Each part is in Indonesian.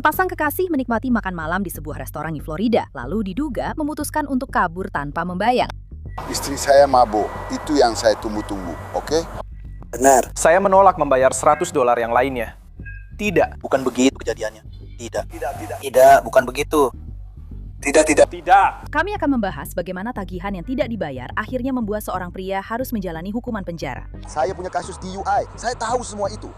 Sepasang kekasih menikmati makan malam di sebuah restoran di Florida, lalu diduga memutuskan untuk kabur tanpa membayar. Istri saya mabuk, itu yang saya tunggu-tunggu, oke? Benar. Saya menolak membayar $100 yang lainnya. Tidak. Bukan begitu kejadiannya. Tidak. Tidak, bukan begitu. Tidak. Kami akan membahas bagaimana tagihan yang tidak dibayar akhirnya membuat seorang pria harus menjalani hukuman penjara. Saya punya kasus DUI, saya tahu semua itu.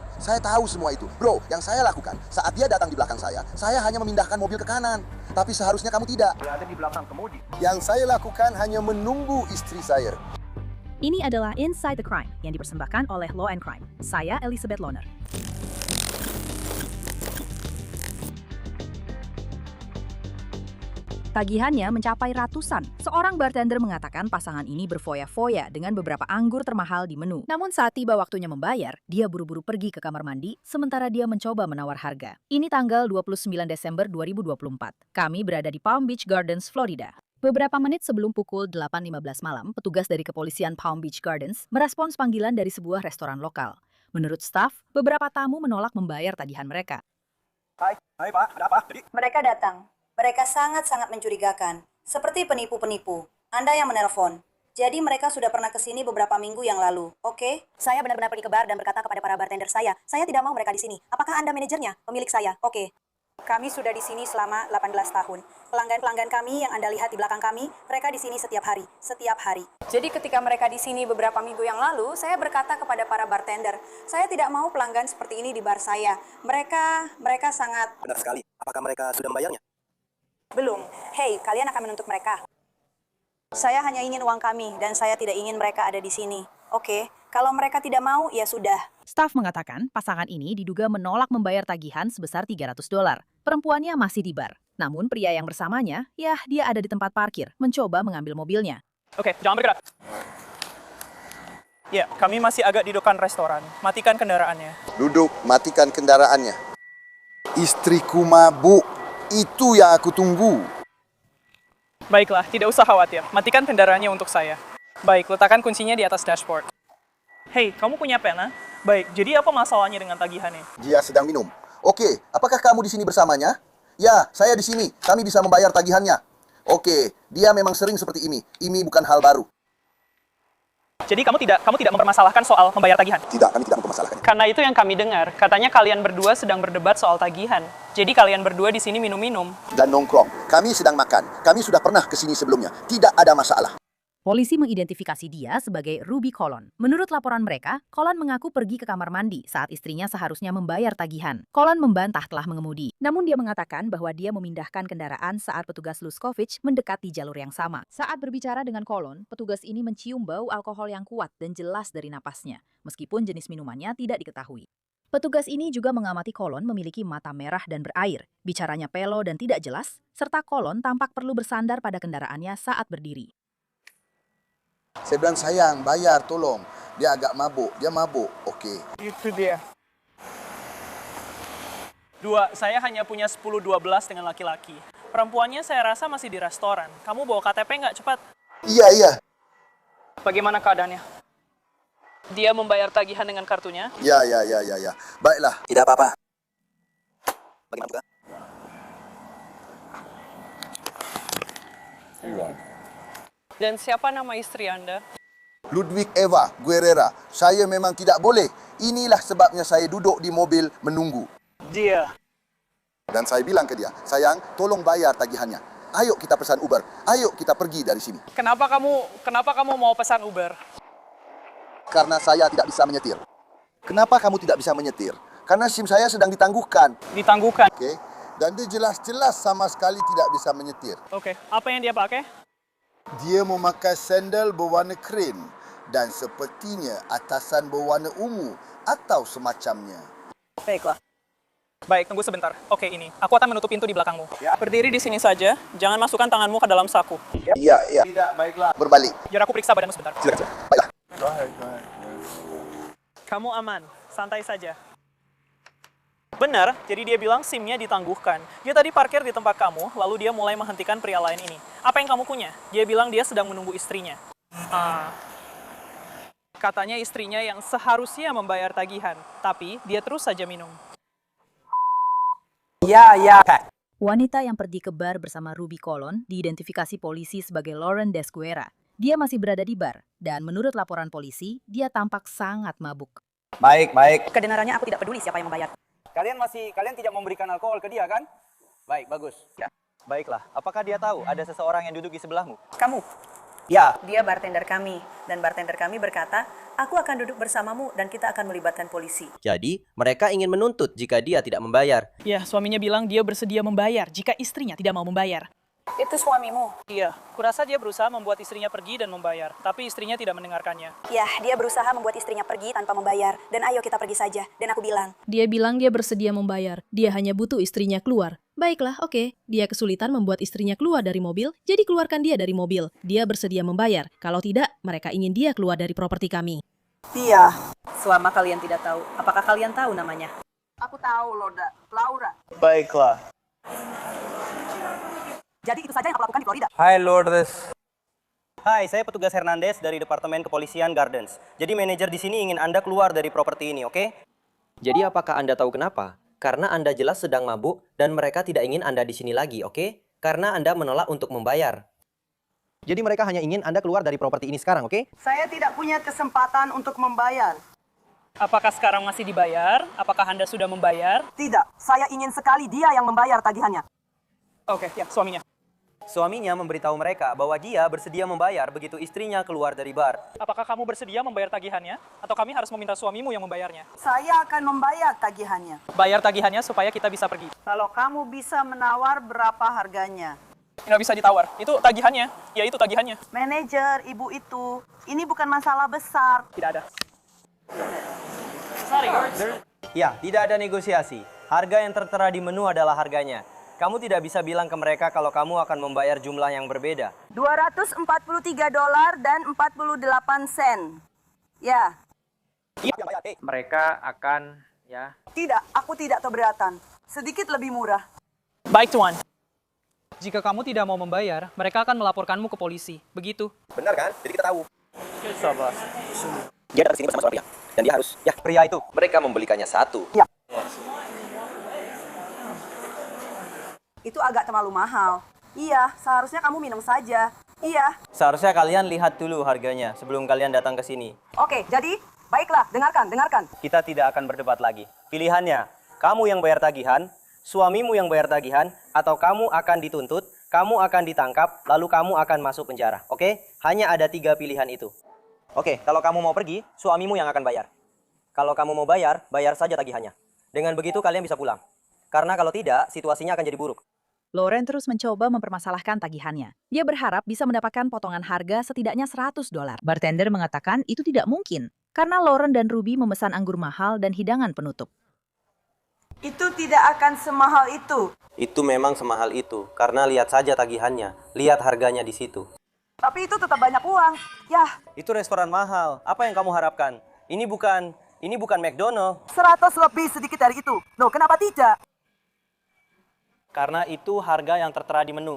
Bro, yang saya lakukan, saat dia datang di belakang saya hanya memindahkan mobil ke kanan. Tapi seharusnya kamu tidak. Berada di belakang kemudi. Yang saya lakukan hanya menunggu istri saya. Ini adalah Inside the Crime yang dipersembahkan oleh Law and Crime. Saya Elizabeth Loner. Tagihannya mencapai ratusan. Seorang bartender mengatakan pasangan ini berfoya-foya dengan beberapa anggur termahal di menu. Namun saat tiba waktunya membayar, dia buru-buru pergi ke kamar mandi, sementara dia mencoba menawar harga. Ini tanggal 29 Desember 2024. Kami berada di Palm Beach Gardens, Florida. Beberapa menit sebelum pukul 8.15 malam, petugas dari kepolisian Palm Beach Gardens merespons panggilan dari sebuah restoran lokal. Menurut staf, beberapa tamu menolak membayar tagihan mereka. Hai Pak, ada apa? Mereka datang. Mereka sangat-sangat mencurigakan. Seperti penipu-penipu. Anda yang menelpon. Jadi mereka sudah pernah ke sini beberapa minggu yang lalu, oke? Saya benar-benar pergi ke bar dan berkata kepada para bartender saya tidak mau mereka di sini. Apakah Anda manajernya? Pemilik saya? Oke. Kami sudah di sini selama 18 tahun. Pelanggan-pelanggan kami yang Anda lihat di belakang kami, mereka di sini setiap hari. Jadi ketika mereka di sini beberapa minggu yang lalu, saya berkata kepada para bartender, saya tidak mau pelanggan seperti ini di bar saya. Mereka sangat... Benar sekali. Apakah mereka sudah membayarnya? Belum. Hei, kalian akan menuntut mereka. Saya hanya ingin uang kami dan saya tidak ingin mereka ada di sini. Oke, kalau mereka tidak mau, ya sudah. Staf mengatakan pasangan ini diduga menolak membayar tagihan sebesar $300. Perempuannya masih di bar. Namun pria yang bersamanya, dia ada di tempat parkir, mencoba mengambil mobilnya. Oke, jangan bergerak. Ya, kami masih agak di depan restoran. Matikan kendaraannya. Duduk, matikan kendaraannya. Istriku mabuk, itu yang aku tunggu. Baiklah, tidak usah khawatir. Matikan kendaraannya untuk saya. Baik, letakkan kuncinya di atas dashboard. Hei, kamu punya pena? Baik, jadi apa masalahnya dengan tagihannya? Dia sedang minum. Oke, apakah kamu di sini bersamanya? Ya, saya di sini. Kami bisa membayar tagihannya. Oke, dia memang sering seperti ini. Ini bukan hal baru. Jadi kamu tidak mempermasalahkan soal membayar tagihan? Tidak, kami tidak mempermasalahkan. Karena itu yang kami dengar. Katanya kalian berdua sedang berdebat soal tagihan. Jadi kalian berdua di sini minum-minum. Dan nongkrong. Kami sedang makan. Kami sudah pernah ke sini sebelumnya. Tidak ada masalah. Polisi mengidentifikasi dia sebagai Ruby Colon. Menurut laporan mereka, Colon mengaku pergi ke kamar mandi saat istrinya seharusnya membayar tagihan. Colon membantah telah mengemudi. Namun dia mengatakan bahwa dia memindahkan kendaraan saat petugas Luskovic mendekat di jalur yang sama. Saat berbicara dengan Colon, petugas ini mencium bau alkohol yang kuat dan jelas dari napasnya, meskipun jenis minumannya tidak diketahui. Petugas ini juga mengamati Colon memiliki mata merah dan berair, bicaranya pelo dan tidak jelas, serta Colon tampak perlu bersandar pada kendaraannya saat berdiri. Saya bilang, sayang, bayar, tolong. Dia agak mabuk. Dia mabuk. Oke. Itu dia. Saya hanya punya 10-12 dengan laki-laki. Perempuannya saya rasa masih di restoran. Kamu bawa KTP nggak cepat? Iya. Bagaimana keadaannya? Dia membayar tagihan dengan kartunya? Ya. Baiklah. Tidak apa-apa. Bagaimana juga? Dan siapa nama istri Anda? Ludwig Eva Guerrera. Saya memang tidak boleh. Inilah sebabnya saya duduk di mobil menunggu. Dia. Dan saya bilang ke dia, sayang, tolong bayar tagihannya. Ayo kita pesan Uber. Ayo kita pergi dari sini. Kenapa kamu mau pesan Uber? Karena saya tidak bisa menyetir. Kenapa kamu tidak bisa menyetir? Karena SIM saya sedang ditangguhkan. Ditangguhkan. Oke. Dan dia jelas-jelas sama sekali tidak bisa menyetir. Oke. Apa yang dia pakai? Dia memakai sandal berwarna krim dan sepertinya atasan berwarna ungu atau semacamnya. Baiklah. Baik, tunggu sebentar. Oke, ini. Aku akan menutup pintu di belakangmu. Ya. Berdiri di sini saja. Jangan masukkan tanganmu ke dalam saku. Iya. Tidak, baiklah. Berbalik. Biar aku periksa badanmu sebentar. Silakan. Baiklah. Kamu aman. Santai saja. Benar, jadi dia bilang SIM-nya ditangguhkan. Dia tadi parkir di tempat kamu, lalu dia mulai menghentikan pria lain ini. Apa yang kamu punya? Dia bilang dia sedang menunggu istrinya. Katanya istrinya yang seharusnya membayar tagihan, tapi dia terus saja minum. Wanita yang pergi ke bar bersama Ruby Colon diidentifikasi polisi sebagai Lauren Desguera. Dia masih berada di bar, dan menurut laporan polisi, dia tampak sangat mabuk. Baik. Kedengarannya aku tidak peduli siapa yang membayar. Kalian tidak memberikan alkohol ke dia kan? Baik, bagus. Ya. Baiklah, apakah dia tahu ada seseorang yang duduk di sebelahmu? Kamu. Ya. Dia bartender kami, dan bartender kami berkata, aku akan duduk bersamamu dan kita akan melibatkan polisi. Jadi, mereka ingin menuntut jika dia tidak membayar. Ya, suaminya bilang dia bersedia membayar jika istrinya tidak mau membayar. Itu suamimu. Iya, kurasa dia berusaha membuat istrinya pergi dan membayar, tapi istrinya tidak mendengarkannya. Ya, dia berusaha membuat istrinya pergi tanpa membayar. Dan ayo kita pergi saja. Dan aku bilang, Dia bilang dia bersedia membayar. Dia hanya butuh istrinya keluar. Baiklah, oke. Dia kesulitan membuat istrinya keluar dari mobil, jadi keluarkan dia dari mobil. Dia bersedia membayar. Kalau tidak, mereka ingin dia keluar dari properti kami. iya. Selama kalian tidak tahu, apakah kalian tahu namanya? Aku tahu, Laura. Baiklah. Jadi itu saja yang aku lakukan di Florida. Hai Lourdes. Hai, saya petugas Hernandez dari Departemen Kepolisian Gardens. Jadi manajer di sini ingin Anda keluar dari properti ini, oke? Jadi apakah Anda tahu kenapa? Karena Anda jelas sedang mabuk dan mereka tidak ingin Anda di sini lagi, oke? Karena Anda menolak untuk membayar. Jadi mereka hanya ingin Anda keluar dari properti ini sekarang, oke? Saya tidak punya kesempatan untuk membayar. Apakah sekarang masih dibayar? Apakah Anda sudah membayar? Tidak, saya ingin sekali dia yang membayar tagihannya. Oke, ya, suaminya. Suaminya memberitahu mereka bahwa dia bersedia membayar begitu istrinya keluar dari bar. Apakah kamu bersedia membayar tagihannya? Atau kami harus meminta suamimu yang membayarnya? Saya akan membayar tagihannya. Bayar tagihannya supaya kita bisa pergi. Kalau kamu bisa menawar berapa harganya? Nggak bisa ditawar. Itu tagihannya. Ya, itu tagihannya. Manajer, ibu itu, ini bukan masalah besar. Tidak ada. Sorry. Ya, tidak ada negosiasi. Harga yang tertera di menu adalah harganya. Kamu tidak bisa bilang ke mereka kalau kamu akan membayar jumlah yang berbeda. $243 dan 48 sen. Ya. Mereka akan Tidak, aku tidak keberatan. Sedikit lebih murah. Baik, Tuan. Jika kamu tidak mau membayar, mereka akan melaporkanmu ke polisi. Begitu. Benar kan? Jadi kita tahu. Sabar. Dia datang sini bersama seorang pria. Dan dia harus, Pria itu. mereka membelikannya satu. Itu agak terlalu mahal. Iya, seharusnya kamu minum saja. Iya. Seharusnya kalian lihat dulu harganya sebelum kalian datang ke sini. Oke, jadi, baiklah, dengarkan. Kita tidak akan berdebat lagi. Pilihannya, kamu yang bayar tagihan, suamimu yang bayar tagihan, atau kamu akan dituntut, kamu akan ditangkap, lalu kamu akan masuk penjara. Oke? Hanya ada 3 pilihan itu. Oke, kalau kamu mau pergi, suamimu yang akan bayar. Kalau kamu mau bayar, bayar saja tagihannya. Dengan begitu kalian bisa pulang. Karena kalau tidak, situasinya akan jadi buruk. Lauren terus mencoba mempermasalahkan tagihannya. Dia berharap bisa mendapatkan potongan harga setidaknya $100. Bartender mengatakan itu tidak mungkin, karena Lauren dan Ruby memesan anggur mahal dan hidangan penutup. Itu tidak akan semahal itu. Itu memang semahal itu, karena lihat saja tagihannya. Lihat harganya di situ. Tapi itu tetap banyak uang. Yah, Itu restoran mahal. Apa yang kamu harapkan? Ini bukan McDonald. 100 lebih sedikit dari itu. Loh, kenapa tidak? Karena itu harga yang tertera di menu.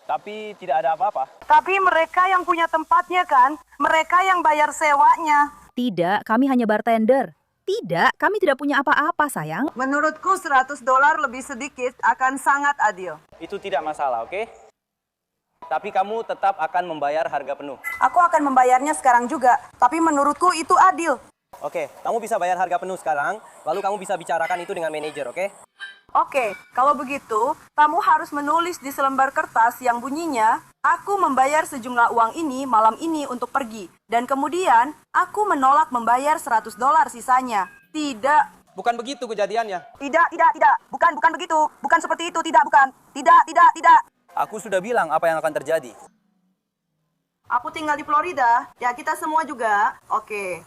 Tapi tidak ada apa-apa. Tapi mereka yang punya tempatnya kan? Mereka yang bayar sewanya. Tidak, kami hanya bartender. Tidak, kami tidak punya apa-apa, sayang. Menurutku $100 lebih sedikit akan sangat adil. Itu tidak masalah, oke? Tapi kamu tetap akan membayar harga penuh. Aku akan membayarnya sekarang juga. Tapi menurutku itu adil. Oke, kamu bisa bayar harga penuh sekarang, lalu kamu bisa bicarakan itu dengan manajer, oke? Oke, kalau begitu, kamu harus menulis di selembar kertas yang bunyinya, aku membayar sejumlah uang ini malam ini untuk pergi. Dan kemudian, aku menolak membayar $100 sisanya. Tidak. Bukan begitu kejadiannya. Tidak. Bukan begitu. Bukan seperti itu, tidak, bukan. Tidak. Aku sudah bilang apa yang akan terjadi. Aku tinggal di Florida. Ya, kita semua juga. Oke.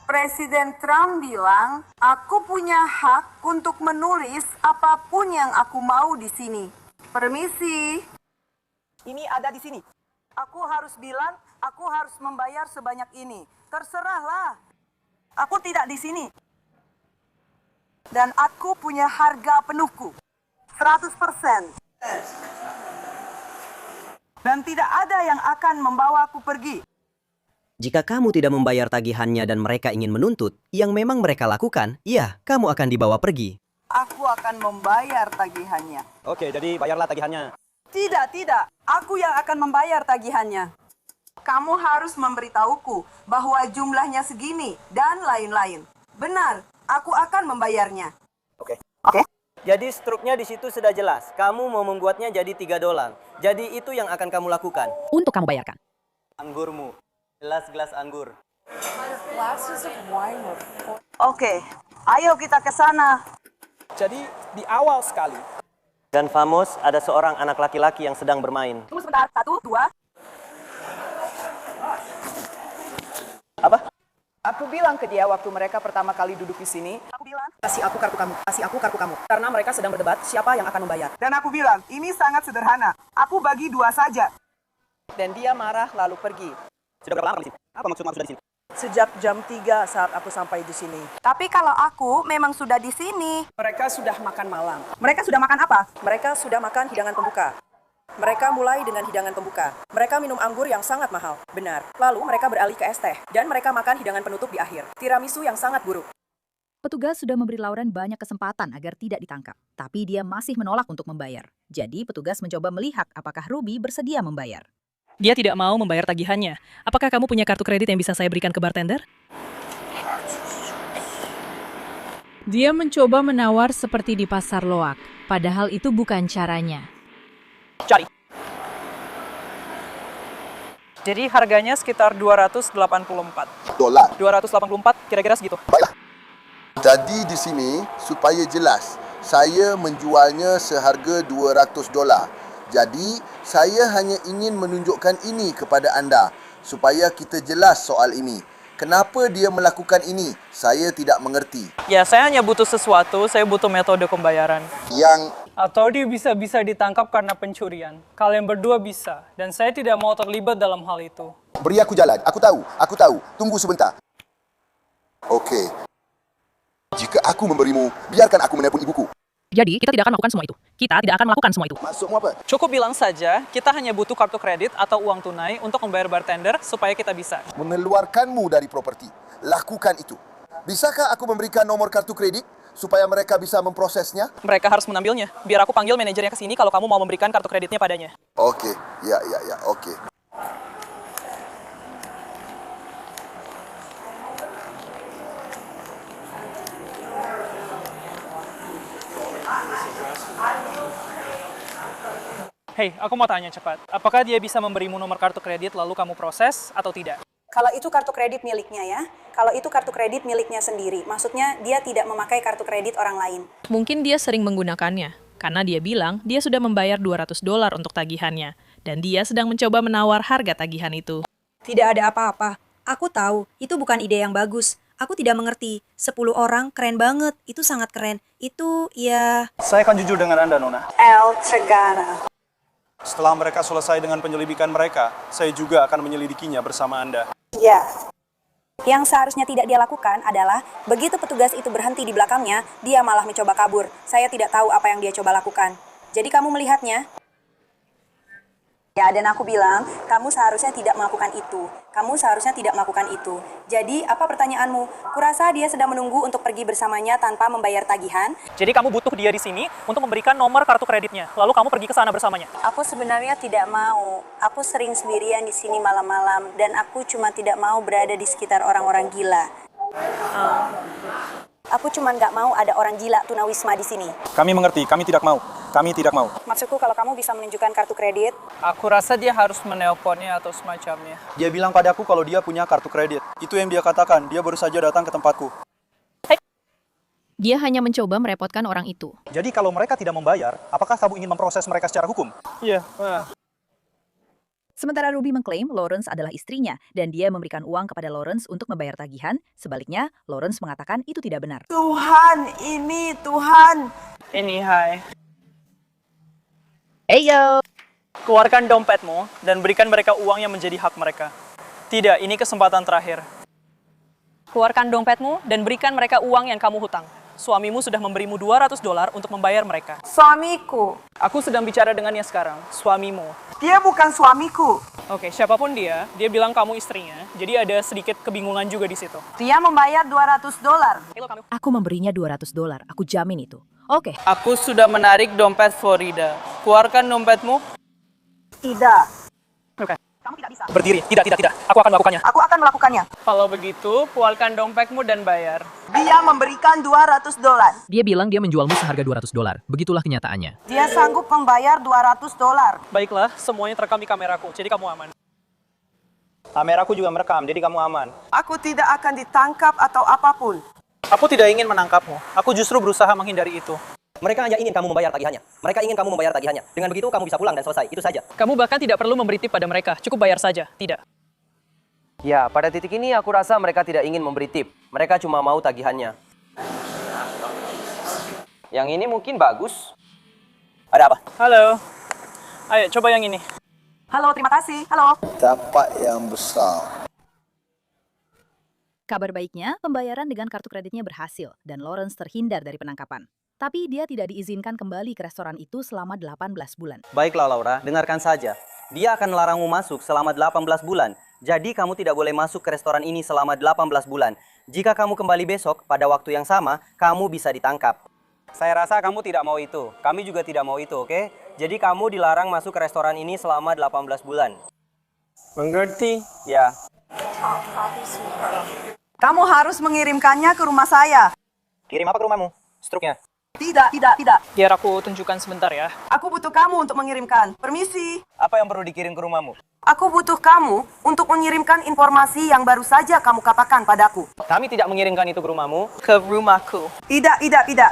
Presiden Trump bilang, aku punya hak untuk menulis apapun yang aku mau di sini. Permisi. Ini ada di sini. Aku harus bilang, aku harus membayar sebanyak ini. Terserahlah. Aku tidak di sini. Dan aku punya harga penuhku. 100%. Dan tidak ada yang akan membawaku pergi. Jika kamu tidak membayar tagihannya dan mereka ingin menuntut, yang memang mereka lakukan, ya, kamu akan dibawa pergi. Aku akan membayar tagihannya. Oke, jadi bayarlah tagihannya. Tidak. Aku yang akan membayar tagihannya. Kamu harus memberitahuku bahwa jumlahnya segini dan lain-lain. Benar, aku akan membayarnya. Oke. Jadi struknya di situ sudah jelas. Kamu mau membuatnya jadi $3. Jadi itu yang akan kamu lakukan. Untuk kamu bayarkan. Anggurmu. Gelas anggur. Oke, ayo kita ke sana. Jadi di awal sekali, Dan Famos, ada seorang anak laki-laki yang sedang bermain. Tunggu sebentar, 1, 2. Apa? Aku bilang ke dia waktu mereka pertama kali duduk di sini. Aku bilang, kasih aku kartu kamu. Karena mereka sedang berdebat siapa yang akan membayar. Dan aku bilang, ini sangat sederhana. Aku bagi 2 saja. Dan dia marah lalu pergi. Sudah berapa lama di sini? Apa maksudmu sudah di sini? Sejak jam 3 saat aku sampai di sini. Tapi kalau aku memang sudah di sini. Mereka sudah makan malam. Mereka sudah makan apa? Mereka sudah makan hidangan pembuka. Mereka mulai dengan hidangan pembuka. Mereka minum anggur yang sangat mahal. Benar. Lalu mereka beralih ke es teh. Dan mereka makan hidangan penutup di akhir. Tiramisu yang sangat buruk. Petugas sudah memberi Lauren banyak kesempatan agar tidak ditangkap. Tapi dia masih menolak untuk membayar. Jadi petugas mencoba melihat apakah Ruby bersedia membayar. Dia tidak mau membayar tagihannya. Apakah kamu punya kartu kredit yang bisa saya berikan ke bartender? Dia mencoba menawar seperti di pasar loak, padahal itu bukan caranya. cari. Jadi harganya sekitar $284. Dolar. 284 kira-kira segitu. Baiklah. Jadi di sini supaya jelas, saya menjualnya seharga $200. Jadi saya hanya ingin menunjukkan ini kepada anda supaya kita jelas soal ini. Kenapa dia melakukan ini? Saya tidak mengerti. Ya, saya hanya butuh sesuatu, saya butuh metode pembayaran. Yang Atau dia bisa ditangkap karena pencurian. Kalian berdua bisa, dan saya tidak mau terlibat dalam hal itu. beri aku jalan. Aku tahu. Tunggu sebentar. Okey. Jika aku memberimu, biarkan aku menelpon ibuku. Jadi kita tidak akan melakukan semua itu. Kita tidak akan melakukan semua itu. Maksudmu apa? Cukup bilang saja, kita hanya butuh kartu kredit atau uang tunai untuk membayar bartender supaya kita bisa. Mengeluarkanmu dari properti. Lakukan itu. Bisakah aku memberikan nomor kartu kredit supaya mereka bisa memprosesnya? Mereka harus mengambilnya. Biar aku panggil manajernya ke sini kalau kamu mau memberikan kartu kreditnya padanya. Okey. Ya. Okey. Hei, aku mau tanya cepat. Apakah dia bisa memberimu nomor kartu kredit lalu kamu proses atau tidak? Kalau itu kartu kredit miliknya ya. Kalau itu kartu kredit miliknya sendiri. Maksudnya dia tidak memakai kartu kredit orang lain. Mungkin dia sering menggunakannya, karena dia bilang dia sudah membayar $200 untuk tagihannya, dan dia sedang mencoba menawar harga tagihan itu. Tidak ada apa-apa. Aku tahu, itu bukan ide yang bagus. Aku tidak mengerti. 10 orang, keren banget. Itu sangat keren. Itu, ya... Saya akan jujur dengan Anda, Nona. El Cegara. Setelah mereka selesai dengan penyelidikan mereka, saya juga akan menyelidikinya bersama Anda. Ya. Yang seharusnya tidak dia lakukan adalah, begitu petugas itu berhenti di belakangnya, dia malah mencoba kabur. Saya tidak tahu apa yang dia coba lakukan. Jadi kamu melihatnya? Ya, dan aku bilang, kamu seharusnya tidak melakukan itu. Kamu seharusnya tidak melakukan itu. Jadi, apa pertanyaanmu? Kurasa dia sedang menunggu untuk pergi bersamanya tanpa membayar tagihan. Jadi kamu butuh dia di sini untuk memberikan nomor kartu kreditnya. Lalu kamu pergi ke sana bersamanya. Aku sebenarnya tidak mau. Aku sering sendirian di sini malam-malam, dan aku cuma tidak mau berada di sekitar orang-orang gila. Aku cuma nggak mau ada orang gila tunawisma di sini. Kami mengerti, kami tidak mau. Kami tidak mau. Maksudku kalau kamu bisa menunjukkan kartu kredit. Aku rasa dia harus menelponnya atau semacamnya. Dia bilang padaku kalau dia punya kartu kredit. Itu yang dia katakan, dia baru saja datang ke tempatku. Dia hanya mencoba merepotkan orang itu. Jadi kalau mereka tidak membayar, apakah kamu ingin memproses mereka secara hukum? Iya. Sementara Ruby mengklaim Lawrence adalah istrinya dan dia memberikan uang kepada Lawrence untuk membayar tagihan. Sebaliknya, Lawrence mengatakan itu tidak benar. Tuhan, ini Tuhan. Ini hai. Eyo! Keluarkan dompetmu dan berikan mereka uang yang menjadi hak mereka. Tidak, ini kesempatan terakhir. Keluarkan dompetmu dan berikan mereka uang yang kamu hutang. Suamimu sudah memberimu $200 untuk membayar mereka. Suamiku. Aku sedang bicara dengannya sekarang, suamimu. Dia bukan suamiku. Oke, siapapun dia bilang kamu istrinya, jadi ada sedikit kebingungan juga di situ. Dia membayar $200. Aku memberinya $200, aku jamin itu. Oke. Aku sudah menarik dompet Florida. Keluarkan dompetmu. Tidak. Oke. Kamu tidak bisa. Berdiri. Tidak. Aku akan melakukannya. Aku akan melakukannya. Kalau begitu, keluarkan dompetmu dan bayar. Dia memberikan $200. Dia bilang dia menjualmu seharga $200. Begitulah kenyataannya. Dia sanggup membayar $200. Baiklah, semuanya terekam di kameraku, jadi kamu aman. Kameraku juga merekam, jadi kamu aman. Aku tidak akan ditangkap atau apapun. Aku tidak ingin menangkapmu. Aku justru berusaha menghindari itu. Mereka hanya ingin kamu membayar tagihannya. Mereka ingin kamu membayar tagihannya. Dengan begitu kamu bisa pulang dan selesai. Itu saja. Kamu bahkan tidak perlu memberi tip pada mereka. Cukup bayar saja. Tidak. Ya, pada titik ini aku rasa mereka tidak ingin memberi tip. Mereka cuma mau tagihannya. Yang ini mungkin bagus. Ada apa? Halo. Ayo, coba yang ini. Halo, terima kasih. Halo. Tapak yang besar. Kabar baiknya, pembayaran dengan kartu kreditnya berhasil dan Lawrence terhindar dari penangkapan. Tapi dia tidak diizinkan kembali ke restoran itu selama 18 bulan. Baiklah Laura, dengarkan saja. Dia akan melarangmu masuk selama 18 bulan. Jadi kamu tidak boleh masuk ke restoran ini selama 18 bulan. Jika kamu kembali besok pada waktu yang sama, kamu bisa ditangkap. Saya rasa kamu tidak mau itu. Kami juga tidak mau itu, oke? Jadi kamu dilarang masuk ke restoran ini selama 18 bulan. Mengerti? Ya. Kamu harus mengirimkannya ke rumah saya. Kirim apa ke rumahmu? Struknya. Tidak. Biar aku tunjukkan sebentar ya. Aku butuh kamu untuk mengirimkan. Permisi. Apa yang perlu dikirim ke rumahmu? Aku butuh kamu untuk mengirimkan informasi yang baru saja kamu katakan padaku. Kami tidak mengirimkan itu ke rumahmu. Ke rumahku. Tidak.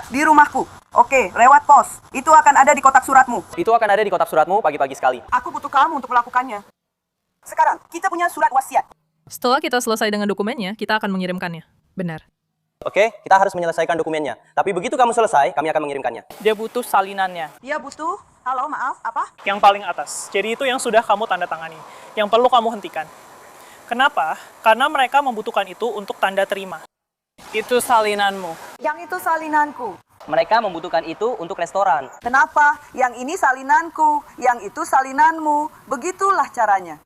Di rumahku. Oke, lewat pos. Itu akan ada di kotak suratmu. Itu akan ada di kotak suratmu pagi-pagi sekali. Aku butuh kamu untuk melakukannya. Sekarang, kita punya surat wasiat. Setelah kita selesai dengan dokumennya, kita akan mengirimkannya. Benar. Oke, kita harus menyelesaikan dokumennya. Tapi begitu kamu selesai, kami akan mengirimkannya. Dia butuh salinannya. Dia butuh... Halo, maaf, apa? Yang paling atas. Jadi itu yang sudah kamu tanda tangani. Yang perlu kamu hentikan. Kenapa? Karena mereka membutuhkan itu untuk tanda terima. Itu salinanmu. Yang itu salinanku. Mereka membutuhkan itu untuk restoran. Kenapa? Yang ini salinanku, yang itu salinanmu. Begitulah caranya.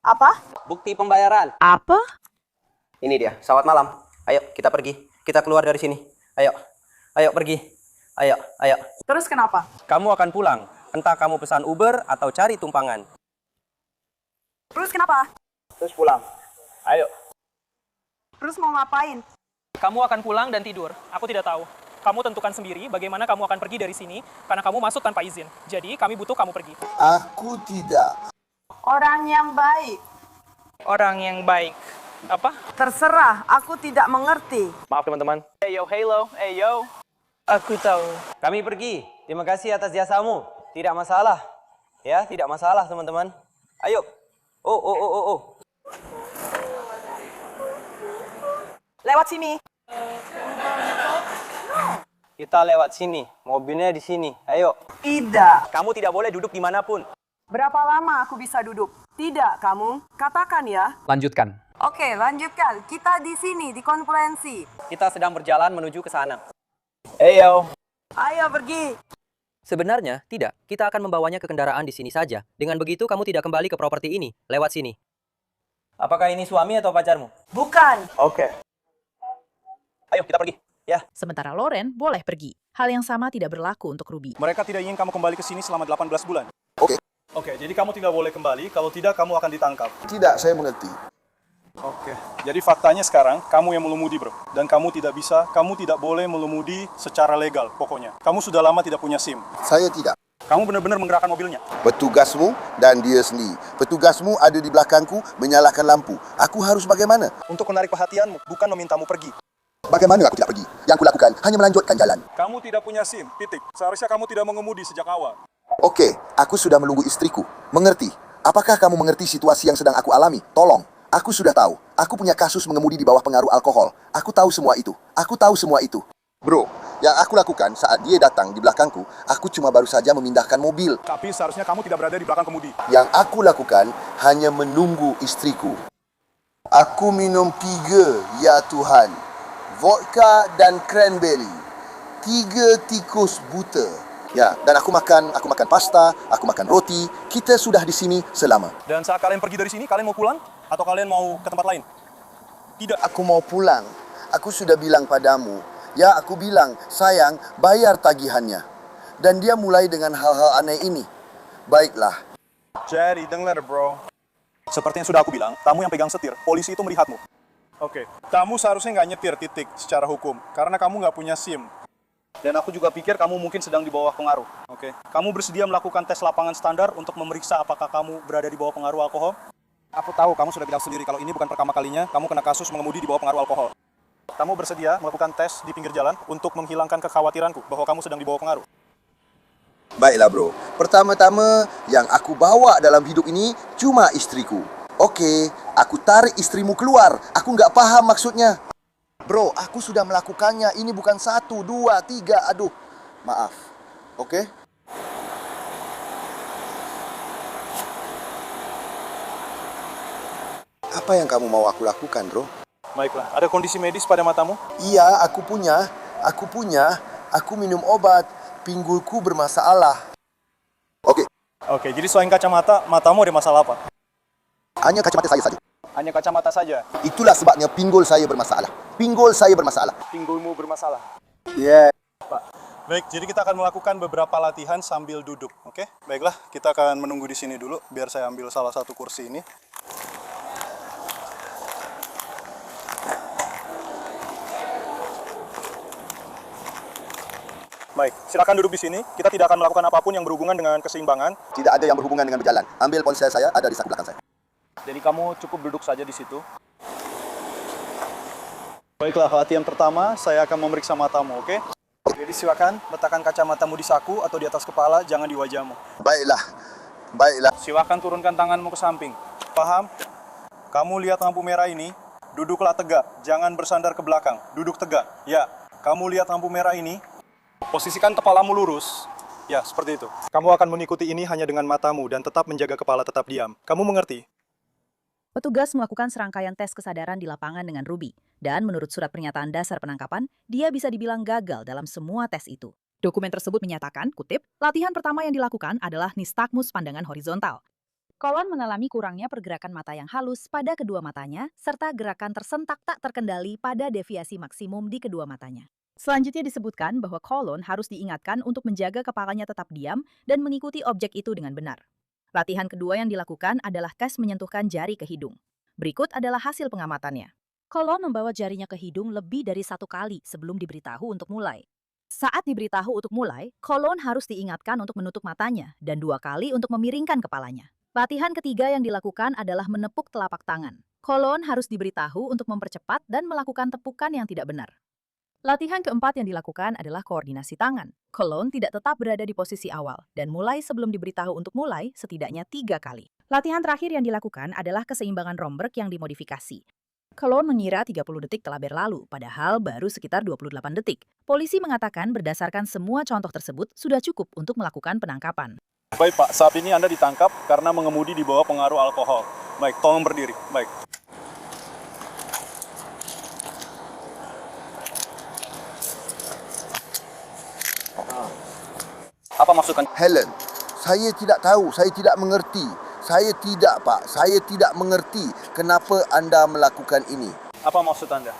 Apa? Bukti pembayaran. Apa? Ini dia, selamat malam. Ayo, kita pergi. Kita keluar dari sini. Ayo pergi. Ayo. Terus kenapa? Kamu akan pulang. Entah kamu pesan Uber atau cari tumpangan. Terus kenapa? Terus pulang. Ayo. Terus mau ngapain? Kamu akan pulang dan tidur. Aku tidak tahu. Kamu tentukan sendiri bagaimana kamu akan pergi dari sini karena kamu masuk tanpa izin. Jadi kami butuh kamu pergi. Aku tidak. Orang yang baik. Orang yang baik. Apa? Terserah, aku tidak mengerti. Maaf teman-teman. Hey yo. Aku tahu. Kami pergi. Terima kasih atas jasamu. Tidak masalah. Ya, tidak masalah teman-teman. Ayo. Oh. Lewat sini. Kita lewat sini. Mobilnya di sini. Ayo. Tidak. Kamu tidak boleh duduk dimanapun. Berapa lama aku bisa duduk? Tidak, kamu. Katakan ya. Lanjutkan. Oke, lanjutkan. Kita di sini, di konferensi. Kita sedang berjalan menuju ke sana. Ayo. Ayo pergi. Sebenarnya, tidak. Kita akan membawanya ke kendaraan di sini saja. Dengan begitu, kamu tidak kembali ke properti ini. Lewat sini. Apakah ini suami atau pacarmu? Bukan. Oke. Ayo, kita pergi. Ya. Sementara Lauren boleh pergi. Hal yang sama tidak berlaku untuk Ruby. Mereka tidak ingin kamu kembali ke sini selama 18 bulan. Oke, Oke, jadi kamu tidak boleh kembali. Kalau tidak, kamu akan ditangkap. tidak, saya mengerti. Oke, jadi faktanya sekarang kamu yang melumudi, bro. Dan kamu tidak boleh melumudi secara legal, pokoknya. Kamu sudah lama tidak punya SIM. Saya tidak. Kamu benar-benar menggerakkan mobilnya. Petugasmu dan dia sendiri. Petugasmu ada di belakangku menyalakan lampu. Aku harus bagaimana? Untuk menarik perhatianmu, bukan memintamu pergi. Bagaimana aku tidak pergi? Yang kulakukan hanya melanjutkan jalan. Kamu tidak punya SIM, titik. Seharusnya kamu tidak mengemudi sejak awal. Oke, aku sudah menunggu istriku. Mengerti? Apakah kamu mengerti situasi yang sedang aku alami? Tolong. Aku sudah tahu. Aku punya kasus mengemudi di bawah pengaruh alkohol. Aku tahu semua itu. Bro, yang aku lakukan saat dia datang di belakangku, aku cuma baru saja memindahkan mobil. Tapi seharusnya kamu tidak berada di belakang kemudi. Yang aku lakukan hanya menunggu istriku. Aku minum 3, ya Tuhan. Vodka dan cranberry. 3 tikus buta. Ya, dan aku makan pasta, aku makan roti. Kita sudah di sini selama. Dan saat kalian pergi dari sini, kalian mau pulang? Atau kalian mau ke tempat lain? Tidak. Aku mau pulang. Aku sudah bilang padamu. Ya, aku bilang, sayang, bayar tagihannya. Dan dia mulai dengan hal-hal aneh ini. Baiklah. Jadi, dengar bro. Seperti yang sudah aku bilang, kamu yang pegang setir, polisi itu melihatmu. Oke, kamu seharusnya nggak nyetir titik secara hukum, karena kamu nggak punya SIM. Dan aku juga pikir kamu mungkin sedang di bawah pengaruh. Oke, kamu bersedia melakukan tes lapangan standar untuk memeriksa apakah kamu berada di bawah pengaruh alkohol? Aku tahu kamu sudah bilang sendiri kalau ini bukan pertama kalinya kamu kena kasus mengemudi di bawah pengaruh alkohol. Kamu bersedia melakukan tes di pinggir jalan untuk menghilangkan kekhawatiranku bahwa kamu sedang di bawah pengaruh? Baiklah bro, pertama-tama yang aku bawa dalam hidup ini cuma istriku. Oke, aku tarik istrimu keluar. Aku nggak paham maksudnya. Bro, aku sudah melakukannya. Ini bukan 1, 2, 3. Aduh, maaf. Oke? Apa yang kamu mau aku lakukan, bro? Baiklah, ada kondisi medis pada matamu? Iya, aku punya. Aku minum obat. Pinggulku bermasalah. Oke, jadi selain kacamata, matamu ada masalah apa? Hanya kacamata saya saja. Hanya kacamata saja? Itulah sebabnya pinggul saya bermasalah. Pinggulmu bermasalah? Yeah. Pak. Baik, jadi kita akan melakukan beberapa latihan sambil duduk, oke? Baiklah, kita akan menunggu di sini dulu, biar saya ambil salah satu kursi ini. Baik, silakan duduk di sini. Kita tidak akan melakukan apapun yang berhubungan dengan keseimbangan. Tidak ada yang berhubungan dengan berjalan. Ambil ponsel saya, ada di samping belakang saya. Jadi kamu cukup duduk saja di situ. Baiklah, latihan pertama, saya akan memeriksa matamu, oke? Jadi silakan letakkan kacamatamu di saku atau di atas kepala, jangan di wajahmu. Baiklah. Silakan turunkan tanganmu ke samping. Paham? Kamu lihat lampu merah ini, duduklah tegak, jangan bersandar ke belakang. Duduk tegak. Ya, kamu lihat lampu merah ini, posisikan kepalamu lurus. Ya, seperti itu. Kamu akan mengikuti ini hanya dengan matamu dan tetap menjaga kepala tetap diam. Kamu mengerti? Petugas melakukan serangkaian tes kesadaran di lapangan dengan Ruby, dan menurut surat pernyataan dasar penangkapan, dia bisa dibilang gagal dalam semua tes itu. Dokumen tersebut menyatakan, kutip, latihan pertama yang dilakukan adalah nistagmus pandangan horizontal. Colon mengalami kurangnya pergerakan mata yang halus pada kedua matanya, serta gerakan tersentak tak terkendali pada deviasi maksimum di kedua matanya. Selanjutnya disebutkan bahwa Colon harus diingatkan untuk menjaga kepalanya tetap diam dan mengikuti objek itu dengan benar. Latihan kedua yang dilakukan adalah tes menyentuhkan jari ke hidung. Berikut adalah hasil pengamatannya. Colon membawa jarinya ke hidung lebih dari 1 kali sebelum diberitahu untuk mulai. Saat diberitahu untuk mulai, Colon harus diingatkan untuk menutup matanya dan 2 kali untuk memiringkan kepalanya. Latihan ketiga yang dilakukan adalah menepuk telapak tangan. Colon harus diberitahu untuk mempercepat dan melakukan tepukan yang tidak benar. Latihan keempat yang dilakukan adalah koordinasi tangan. Colon tidak tetap berada di posisi awal dan mulai sebelum diberitahu untuk mulai setidaknya 3 kali. Latihan terakhir yang dilakukan adalah keseimbangan Romberg yang dimodifikasi. Colon mengira 30 detik telah berlalu, padahal baru sekitar 28 detik. Polisi mengatakan berdasarkan semua contoh tersebut sudah cukup untuk melakukan penangkapan. Baik Pak, saat ini Anda ditangkap karena mengemudi di bawah pengaruh alkohol. Baik, tolong berdiri. Baik. Apa maksudnya? Helen, saya tidak tahu, saya tidak mengerti. Saya tidak, Pak. Saya tidak mengerti kenapa anda melakukan ini. Apa maksud Anda?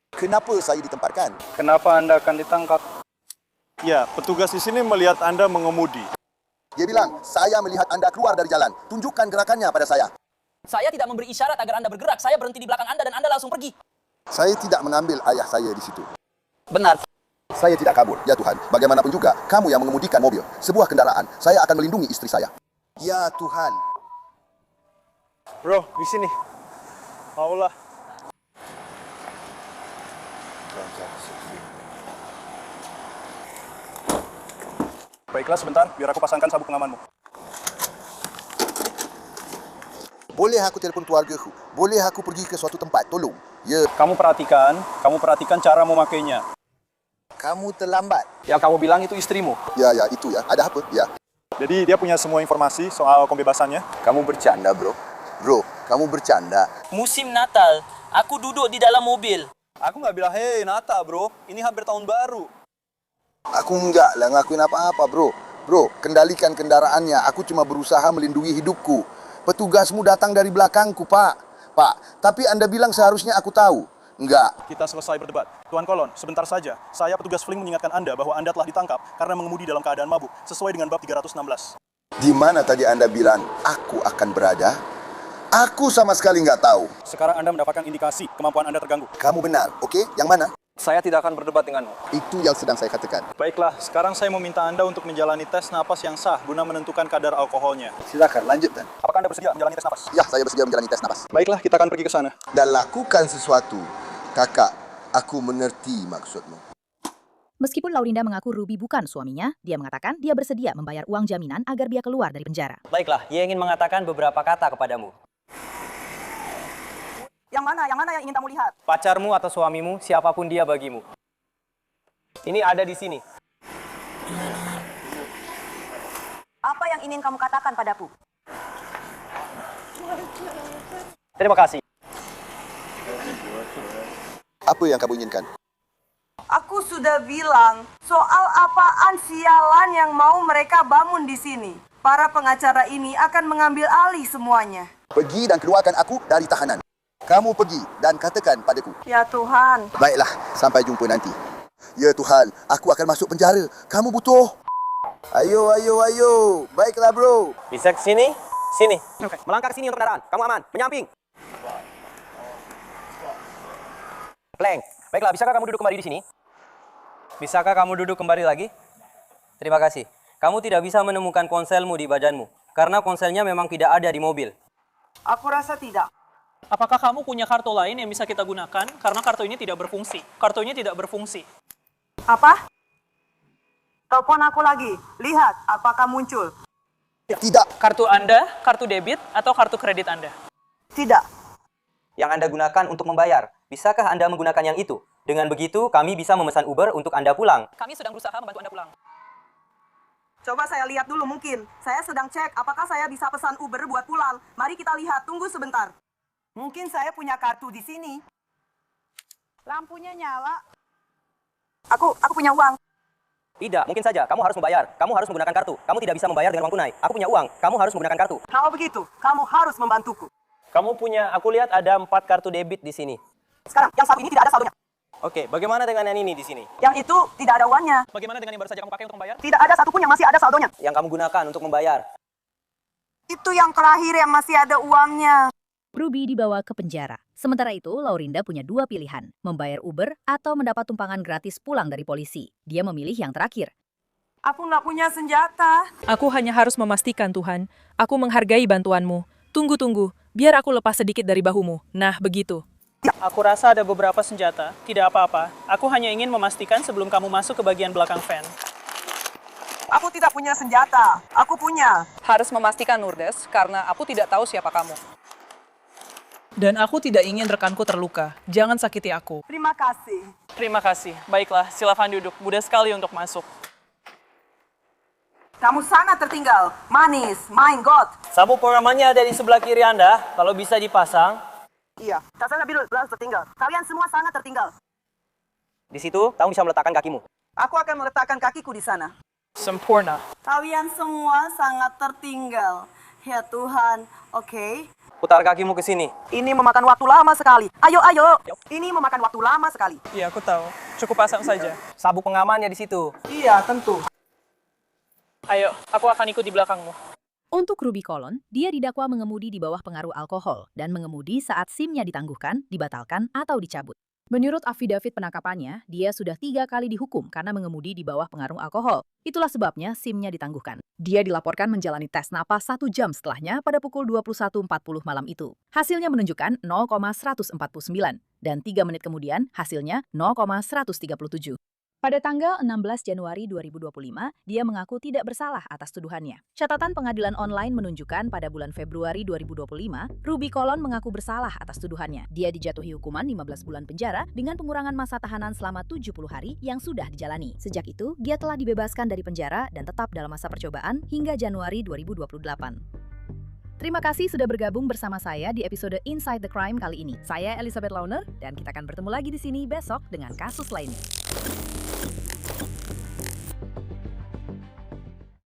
Kenapa saya ditempatkan? Kenapa Anda akan ditangkap? Ya, petugas di sini melihat Anda mengemudi. Dia bilang, saya melihat anda keluar dari jalan. Tunjukkan gerakannya pada saya. Saya tidak memberi isyarat agar Anda bergerak. Saya berhenti di belakang Anda dan Anda langsung pergi. Saya tidak mengambil ayah saya di situ. Benar. Saya tidak kabur, ya Tuhan. Bagaimanapun juga, kamu yang mengemudikan mobil, sebuah kendaraan. Saya akan melindungi istri saya. Ya Tuhan. Bro, di sini. Maulah. Baiklah, sebentar, biar aku pasangkan sabuk pengamanmu. Boleh aku telefon keluargaku? Boleh aku pergi ke suatu tempat? Tolong. Ya. Kamu perhatikan cara memakainya. Kamu terlambat. Yang kamu bilang itu istrimu? Ya, itu ya. Ada apa? Ya. Jadi dia punya semua informasi soal pembebasannya. Kamu bercanda, bro. Bro, kamu bercanda. Musim Natal, aku duduk di dalam mobil. Aku nggak bilang, hei Nata bro, ini hampir tahun baru. Aku enggak lah ngakuin apa-apa, bro. Bro, kendalikan kendaraannya. Aku cuma berusaha melindungi hidupku. Petugasmu datang dari belakangku, Pak. Pak, tapi Anda bilang seharusnya aku tahu. Enggak. Kita selesai berdebat. Tuan Kolon, sebentar saja. Saya petugas Fling mengingatkan Anda bahwa Anda telah ditangkap karena mengemudi dalam keadaan mabuk, sesuai dengan bab 316. Di mana tadi Anda bilang aku akan berada? Aku sama sekali nggak tahu. Sekarang Anda mendapatkan indikasi kemampuan Anda terganggu. Kamu benar, oke? Yang mana? Saya tidak akan berdebat denganmu. Itu yang sedang saya katakan. Baiklah, sekarang saya meminta Anda untuk menjalani tes napas yang sah guna menentukan kadar alkoholnya. Silakan, lanjutkan. Apakah Anda bersedia menjalani tes napas? Ya, saya bersedia menjalani tes napas. Baiklah, kita akan pergi ke sana. Dan lakukan sesuatu. Kakak, aku mengerti maksudmu. Meskipun Laurinda mengaku Ruby bukan suaminya, dia mengatakan dia bersedia membayar uang jaminan agar dia keluar dari penjara. Baiklah, ia ingin mengatakan beberapa kata kepadamu. Yang mana yang ingin kamu lihat? Pacarmu atau suamimu, siapapun dia bagimu. Ini ada di sini. Apa yang ingin kamu katakan padaku? Terima kasih. Apa yang kamu inginkan? Aku sudah bilang, soal apaan sialan yang mau mereka bangun di sini. Para pengacara ini akan mengambil alih semuanya. Pergi dan keluarkan aku dari tahanan. Kamu pergi dan katakan padaku. Ya Tuhan. Baiklah, sampai jumpa nanti. Ya Tuhan, aku akan masuk penjara. Kamu butuh. Ayo. Baiklah, bro. Bisa ke sini? Sini. Melangkah ke sini untuk kendaraan. Kamu aman. Menyamping. Plank. Baiklah, bisakah kamu duduk kembali di sini? Bisakah kamu duduk kembali lagi? Terima kasih. Kamu tidak bisa menemukan ponselmu di badanmu, karena ponselnya memang tidak ada di mobil. Aku rasa tidak. Apakah kamu punya kartu lain yang bisa kita gunakan? Karena kartu ini tidak berfungsi. Kartu ini tidak berfungsi. Apa? Telepon aku lagi. Lihat apakah muncul. Tidak. Kartu Anda, kartu debit, atau kartu kredit Anda? Tidak. Yang Anda gunakan untuk membayar. Bisakah Anda menggunakan yang itu? Dengan begitu, kami bisa memesan Uber untuk Anda pulang. Kami sedang berusaha membantu Anda pulang. Coba saya lihat dulu mungkin. Saya sedang cek apakah saya bisa pesan Uber buat pulang. Mari kita lihat. Tunggu sebentar. Mungkin saya punya kartu di sini. Lampunya nyala. Aku punya uang. Tidak, mungkin saja. Kamu harus membayar. Kamu harus menggunakan kartu. Kamu tidak bisa membayar dengan uang tunai. Aku punya uang. Kamu harus menggunakan kartu. Kalau begitu, kamu harus membantuku. Kamu punya, aku lihat ada 4 kartu debit di sini. Sekarang, yang satu ini tidak ada saldonya. Oke, bagaimana dengan yang ini di sini? Yang itu tidak ada uangnya. Bagaimana dengan yang baru saja kamu pakai untuk membayar? Tidak ada satupun yang masih ada saldonya. Yang kamu gunakan untuk membayar. Itu yang terakhir yang masih ada uangnya. Ruby dibawa ke penjara. Sementara itu, Laurinda punya 2 pilihan, membayar Uber atau mendapat tumpangan gratis pulang dari polisi. Dia memilih yang terakhir. Aku nggak punya senjata. Aku hanya harus memastikan, Tuhan. Aku menghargai bantuanmu. Tunggu. Biar aku lepas sedikit dari bahumu. Nah, begitu. Aku rasa ada beberapa senjata. Tidak apa-apa. Aku hanya ingin memastikan sebelum kamu masuk ke bagian belakang van. Aku tidak punya senjata. Aku punya. Harus memastikan, Nurdes, karena aku tidak tahu siapa kamu. Dan aku tidak ingin rekanku terluka. Jangan sakiti aku. Terima kasih. Terima kasih. Baiklah, silakan duduk. Mudah sekali untuk masuk. Kamu sangat tertinggal. Manis. My God. Sabuk pengamannya ada di sebelah kiri Anda. Kalau bisa dipasang. Iya. Tasnya biru tertinggal. Kalian semua sangat tertinggal. Di situ, kamu bisa meletakkan kakimu. Aku akan meletakkan kakiku di sana. Sempurna. Kalian semua sangat tertinggal. Ya Tuhan. Oke. Putar kakimu ke sini. Ini memakan waktu lama sekali. Ayo. Ini memakan waktu lama sekali. Iya, aku tahu. Cukup pasang saja. Sabuk pengamannya di situ. Iya, tentu. Ayo, aku akan ikut di belakangmu. Untuk Ruby Colon, dia didakwa mengemudi di bawah pengaruh alkohol dan mengemudi saat SIM-nya ditangguhkan, dibatalkan, atau dicabut. Menurut afidavit penangkapannya, dia sudah 3 kali dihukum karena mengemudi di bawah pengaruh alkohol. Itulah sebabnya SIM-nya ditangguhkan. Dia dilaporkan menjalani tes napas 1 jam setelahnya pada pukul 21.40 malam itu. Hasilnya menunjukkan 0,149 dan 3 menit kemudian hasilnya 0,137. Pada tanggal 16 Januari 2025, dia mengaku tidak bersalah atas tuduhannya. Catatan pengadilan online menunjukkan pada bulan Februari 2025, Ruby Colon mengaku bersalah atas tuduhannya. Dia dijatuhi hukuman 15 bulan penjara dengan pengurangan masa tahanan selama 70 hari yang sudah dijalani. Sejak itu, dia telah dibebaskan dari penjara dan tetap dalam masa percobaan hingga Januari 2028. Terima kasih sudah bergabung bersama saya di episode Inside the Crime kali ini. Saya Elizabeth Launer dan kita akan bertemu lagi di sini besok dengan kasus lainnya.